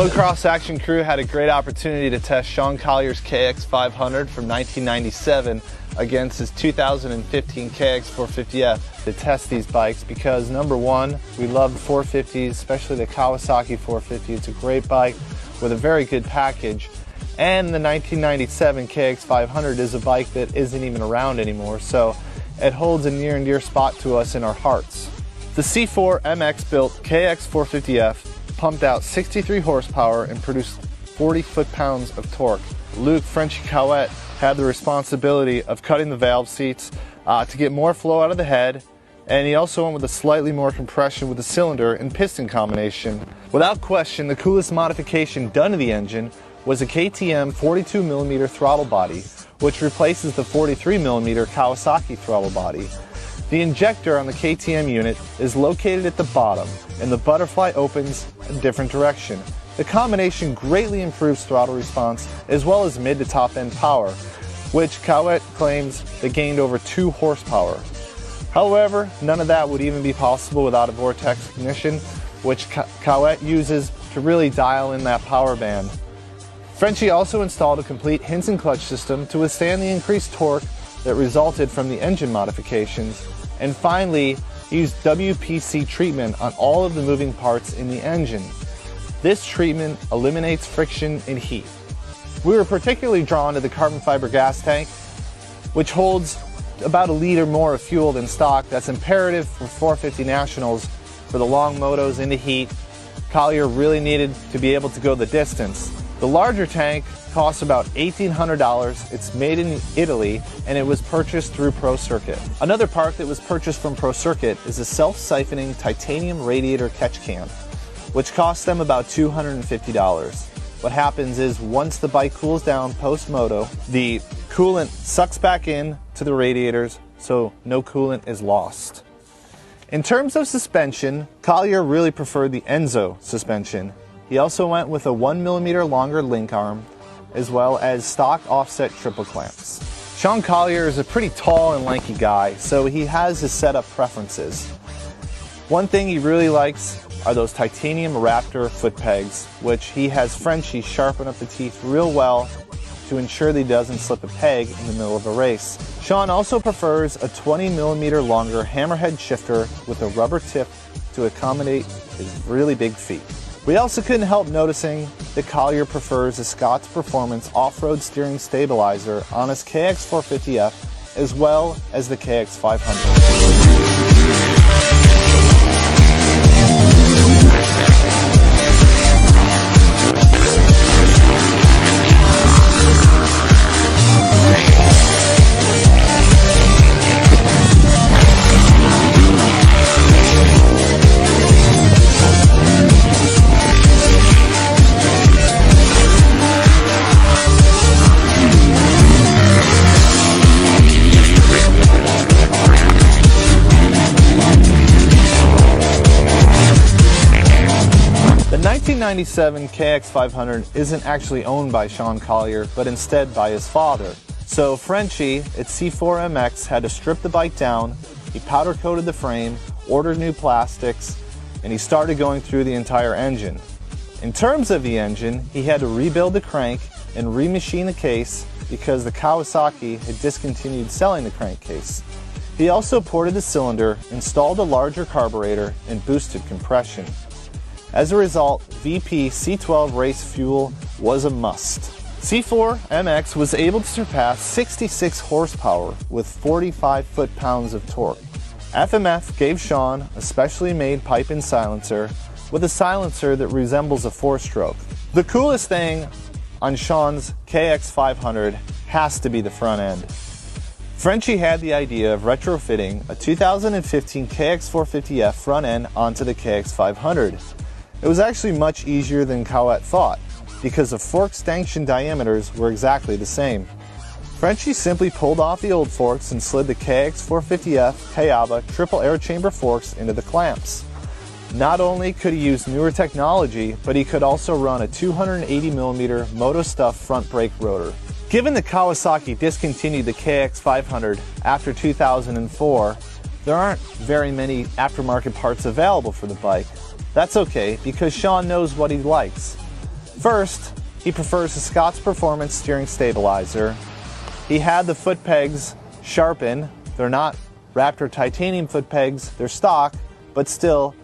Motocross Action Crew had a great opportunity to test Sean Collier's KX500 from 1997 against his 2015 KX450F to test these bikes because, number one, we love the 450s, especially the Kawasaki 450. It's a great bike with a very good package. And the 1997 KX500 is a bike that isn't even around anymore, so it holds a near and dear spot to us in our hearts. The C4 MX built KX450F pumped out 63 horsepower and produced 40 foot-pounds of torque. Luke Frenchy Cowett had the responsibility of cutting the valve seats to get more flow out of the head, and he also went with a slightly more compression with the cylinder and piston combination. Without question, the coolest modification done to the engine was a KTM 42mm throttle body, which replaces the 43mm Kawasaki throttle body. The injector on the KTM unit is located at the bottom, and the butterfly opens a different direction. The combination greatly improves throttle response as well as mid to top end power, which Cowett claims they gained over 2 horsepower. However, none of that would even be possible without a vortex ignition, which Cowett uses to really dial in that power band. Frenchy also installed a complete hinge and clutch system to withstand the increased torque that resulted from the engine modifications, and finally used WPC treatment on all of the moving parts in the engine. This treatment eliminates friction and heat. We were particularly drawn to the carbon fiber gas tank, which holds about a liter more of fuel than stock. That's imperative for 450 Nationals for the long motos in the heat. Collier really needed to be able to go the distance. The larger tank costs about $1,800. It's made in Italy and it was purchased through Pro Circuit. Another part that was purchased from Pro Circuit is a self-siphoning titanium radiator catch can, which costs them about $250. What happens is once the bike cools down post-moto, the coolant sucks back in to the radiators, so no coolant is lost. In terms of suspension, Collier really preferred the Enzo suspension. He also went with a 1mm longer link arm, as well as stock offset triple clamps. Sean Collier is a pretty tall and lanky guy, so he has his setup preferences. One thing he really likes are those titanium Raptor foot pegs, which he has Frenchy sharpen up the teeth real well to ensure that he doesn't slip a peg in the middle of a race. Sean also prefers a 20mm longer hammerhead shifter with a rubber tip to accommodate his really big feet. We also couldn't help noticing that Collier prefers a Scott's Performance off-road steering stabilizer on his KX450F as well as the KX500. The 1997 KX500 isn't actually owned by Sean Collier, but instead by his father. So Frenchy at C4MX had to strip the bike down, he powder coated the frame, ordered new plastics, and he started going through the entire engine. In terms of the engine, he had to rebuild the crank and remachine the case because the Kawasaki had discontinued selling the crankcase. He also ported the cylinder, installed a larger carburetor, and boosted compression. As a result, VP C12 race fuel was a must. C4 MX was able to surpass 66 horsepower with 45 foot-pounds of torque. FMF gave Sean a specially made pipe-in silencer with a silencer that resembles a 4-stroke. The coolest thing on Sean's KX500 has to be the front end. Frenchy had the idea of retrofitting a 2015 KX450F front end onto the KX500. It was actually much easier than Cowett thought, because the fork stanchion diameters were exactly the same. Frenchy simply pulled off the old forks and slid the KX450F Kayaba triple air chamber forks into the clamps. Not only could he use newer technology, but he could also run a 280mm Moto Stuff front brake rotor. Given that Kawasaki discontinued the KX500 after 2004, there aren't very many aftermarket parts available for the bike. That's okay, because Sean knows what he likes. First, he prefers the Scott's Performance steering stabilizer. He had the foot pegs sharpened. They're not Raptor titanium foot pegs, they're stock, but still,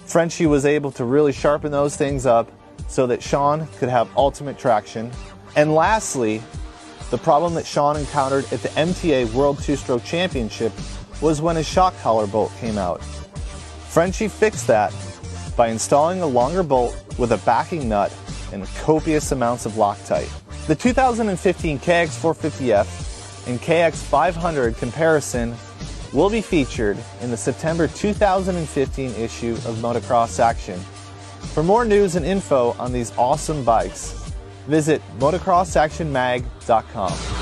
Frenchie was able to really sharpen those things up so that Sean could have ultimate traction. And lastly, the problem that Sean encountered at the MTA World Two-Stroke Championship was when his shock collar bolt came out. Frenchie fixed that by installing a longer bolt with a backing nut and copious amounts of Loctite. The 2015 KX450F and KX500 comparison will be featured in the September 2015 issue of Motocross Action. For more news and info on these awesome bikes, visit motocrossactionmag.com.